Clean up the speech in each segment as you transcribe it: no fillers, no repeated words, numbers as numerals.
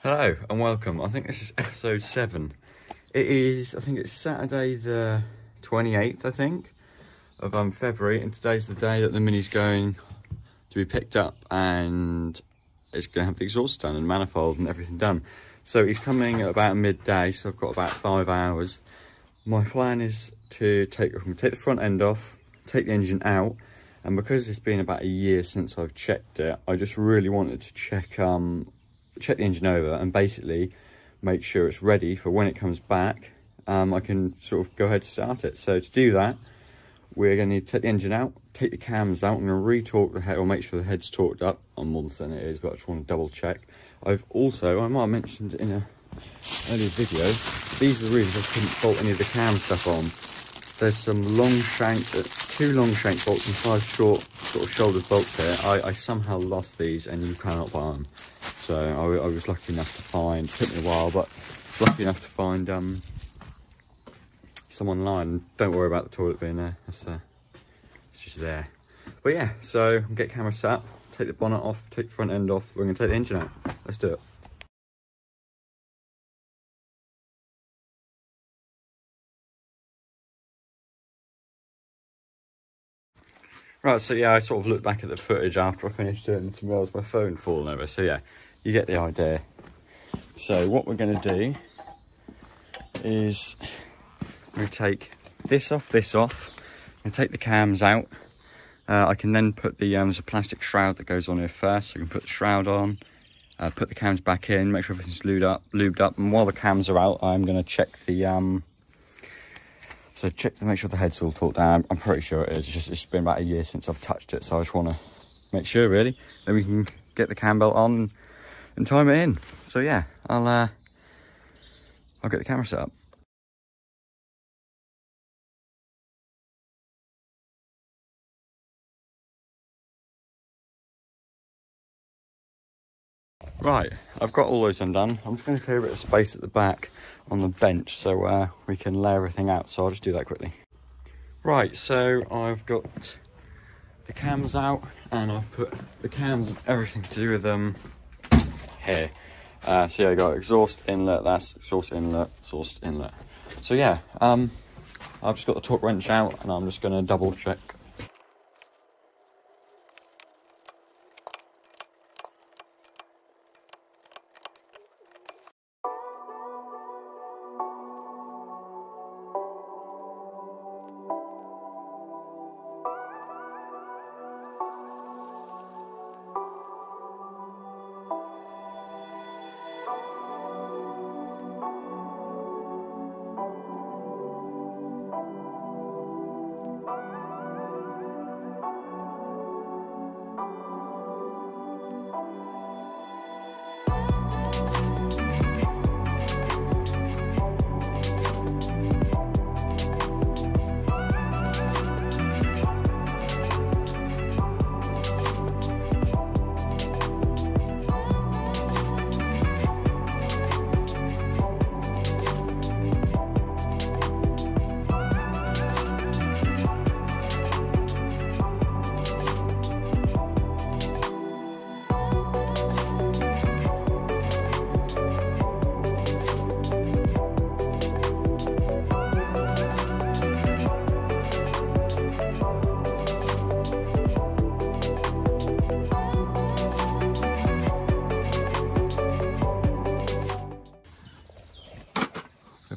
Hello and welcome. I think this is episode 7. I think it's Saturday the 28th, I think, of February, and today's the day that the Mini's going to be picked up and it's going to have the exhaust done and manifold and everything done. So he's coming at about midday, so I've got about 5 hours. My plan is to take the front end off, take the engine out, and because it's been about a year since I've checked it, I just really wanted to check the engine over and basically make sure it's ready for when it comes back. I can sort of go ahead to start it. So to do that, we're going to need to take the engine out, take the cams out. I'm going to re-torque the head, or make sure the head's torqued up. I'm more than certain it is, but I just want to double check. I might have mentioned in an earlier video, these are the reasons I couldn't bolt any of the cam stuff on. There's some long shank, 2 long shank bolts and 5 short sort of shouldered bolts here. I somehow lost these and you cannot buy them. So I was lucky enough to find, it took me a while, but lucky enough to find some online. Don't worry about the toilet being there, it's just there. But yeah, so get camera set up, take the bonnet off, take the front end off, we're going to take the engine out. Let's do it. Right, so yeah, I sort of looked back at the footage after I finished doing it, and realised my phone falling over. So yeah, you get the idea. So what we're going to do is we take this off, and take the cams out. I can then put there's a plastic shroud that goes on here first. So I can put the shroud on, put the cams back in, make sure everything's lubed up. And while the cams are out, I'm going to check the So check to make sure the head's all torqued down. I'm pretty sure it is. It's been about a year since I've touched it, so I just want to make sure, really. Then we can get the cam belt on and time it in. So yeah, I'll get the camera set up. Right, I've got all those undone. I'm just going to clear a bit of space at the back on the bench so we can lay everything out. So I'll just do that quickly. Right, so I've got the cams out and I've put the cams and everything to do with them here. So yeah, I got exhaust inlet, that's exhaust inlet. So yeah, I've just got the torque wrench out and I'm just going to double check.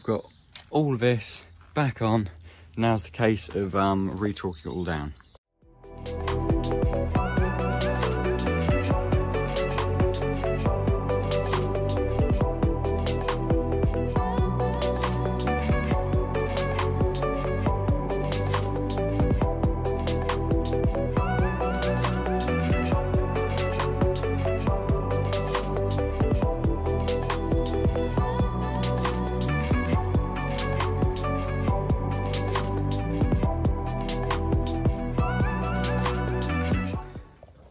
Got all of this back on. Now's the case of re-torquing it all down.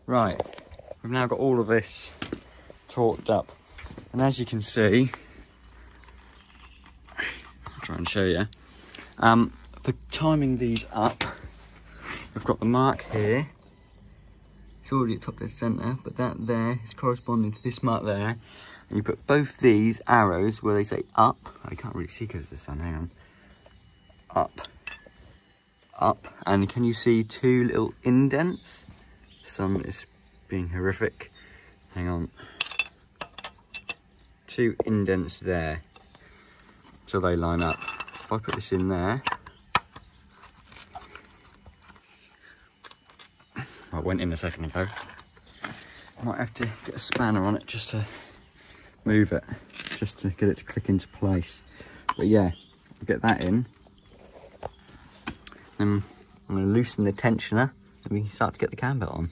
Right, we've now got all of this torqued up, and as you can see, I'll try and show you, for timing these up, we've got the mark here, it's already at top dead centre, but that there is corresponding to this mark there, and you put both these arrows where they say up. I can't really see because of the sun, hang on. Up, up, and can you see two little indents? Sun is being horrific. Hang on. Two indents there, so they line up. So if I put this in there, I went in a second ago. I might have to get a spanner on it just to move it, just to get it to click into place. But yeah, I'll get that in. Then I'm going to loosen the tensioner and we can start to get the cam belt on.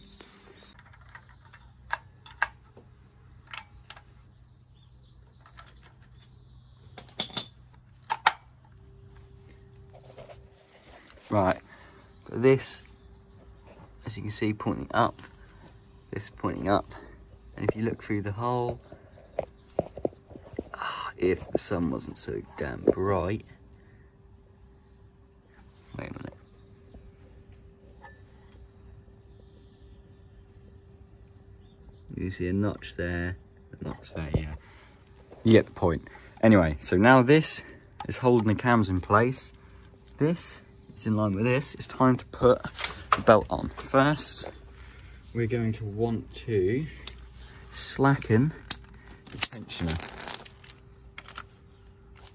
Right, got this, as you can see, pointing up, this pointing up, and if you look through the hole, if the sun wasn't so damn bright, wait a minute, you see a notch there, yeah, you get the point. Anyway, so now this is holding the cams in place, this is in line with this. It's time to put the belt on. First, we're going to want to slacken the tensioner.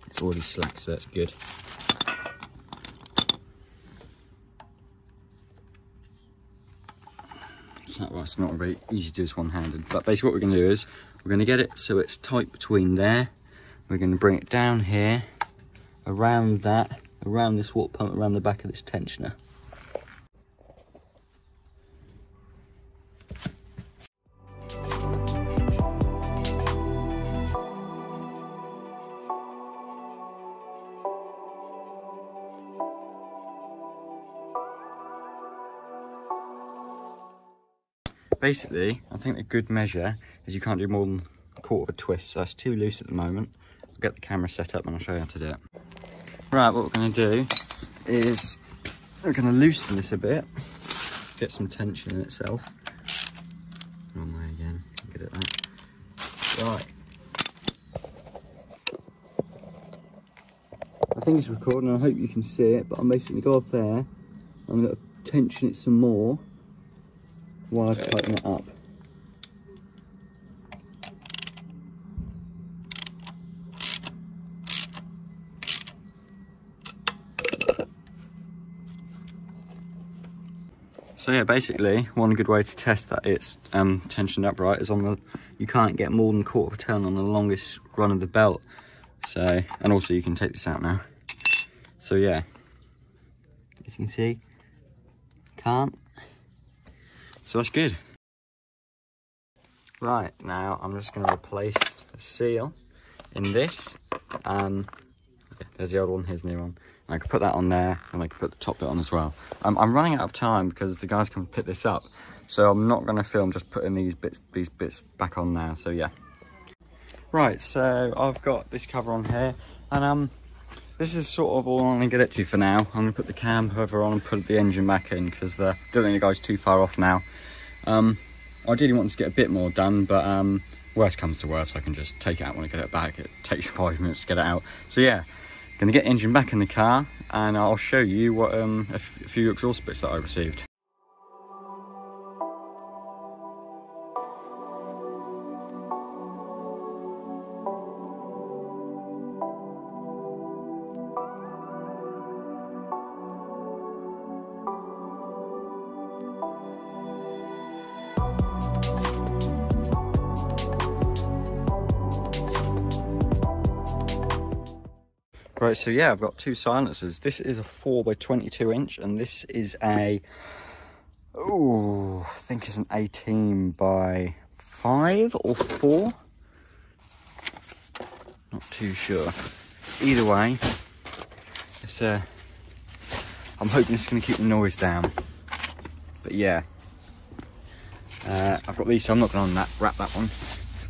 It's already slacked, so that's good. It's not very easy to do this one-handed, but basically what we're going to do is we're going to get it so it's tight between there. We're going to bring it down here, around that, around this water pump, around the back of this tensioner. Basically, I think a good measure is you can't do more than a quarter of a twist, so that's too loose at the moment. I'll get the camera set up and I'll show you how to do it. Right, what we're going to do is we're going to loosen this a bit, get some tension in itself. Wrong way again, get it that. Right. I think it's recording, I hope you can see it, but I'm basically going to go up there, I'm going to tension it some more while I tighten it up. So yeah, basically one good way to test that it's tensioned up right is on the, you can't get more than a quarter of a turn on the longest run of the belt. So, and also you can take this out now. So yeah, as you can see, can't. So that's good. Right, now I'm just going to replace the seal in this. Yeah, there's the old one, here's the new one. And I can put that on there, and I can put the top bit on as well. I'm running out of time because the guys can pick this up, so I'm not going to film just putting these bits back on now. So yeah. Right, so I've got this cover on here, and this is sort of all I'm going to get it to for now. I'm going to put the cam cover on and put the engine back in because I don't think the guy's too far off now. I ideally want to get a bit more done, but worst comes to worst, I can just take it out when I get it back. It takes 5 minutes to get it out. So yeah, gonna get the engine back in the car, and I'll show you what a few exhaust bits that I received. Right, so yeah, I've got two silencers. This is a 4x22 inch, and this is a, I think it's an 18 by 5 or 4. Not too sure. Either way, it's I'm hoping it's going to keep the noise down. But yeah, I've got these, so I'm not going to wrap that one.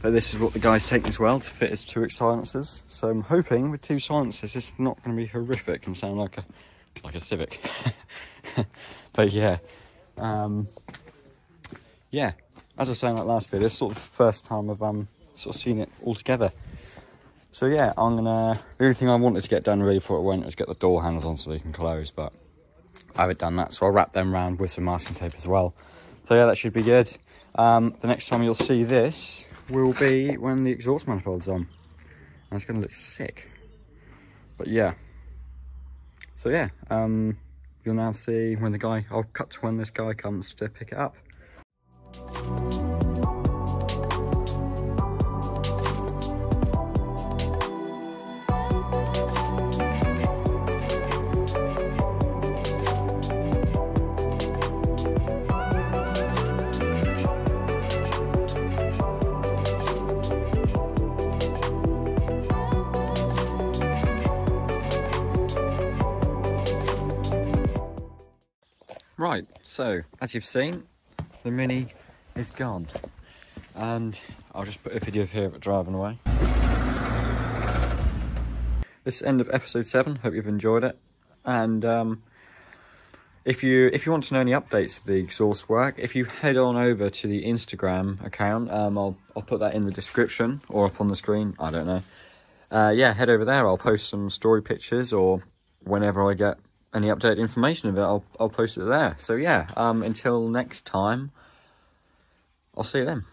But this is what the guy's taken as well to fit his 2 silencers. So I'm hoping with 2 silencers, it's not going to be horrific and sound like a Civic. But yeah, yeah. As I was saying in that last video, it's sort of the first time I've sort of seen it all together. So yeah, the only thing I wanted to get done really before it went was get the door handles on so they can close, but I haven't done that, so I'll wrap them around with some masking tape as well. So yeah, that should be good. The next time you'll see this will be when the exhaust manifold's on. And it's going to look sick. But yeah. So yeah, you'll now see when I'll cut to when this guy comes to pick it up. Right, so as you've seen, the Mini is gone, and I'll just put a video here of it driving away. This is the end of episode 7. Hope you've enjoyed it, and if you want to know any updates of the exhaust work, if you head on over to the Instagram account, I'll put that in the description or up on the screen. I don't know. Yeah, head over there. I'll post some story pictures, or whenever I get any updated information of it, I'll post it there. So yeah, until next time, I'll see you then.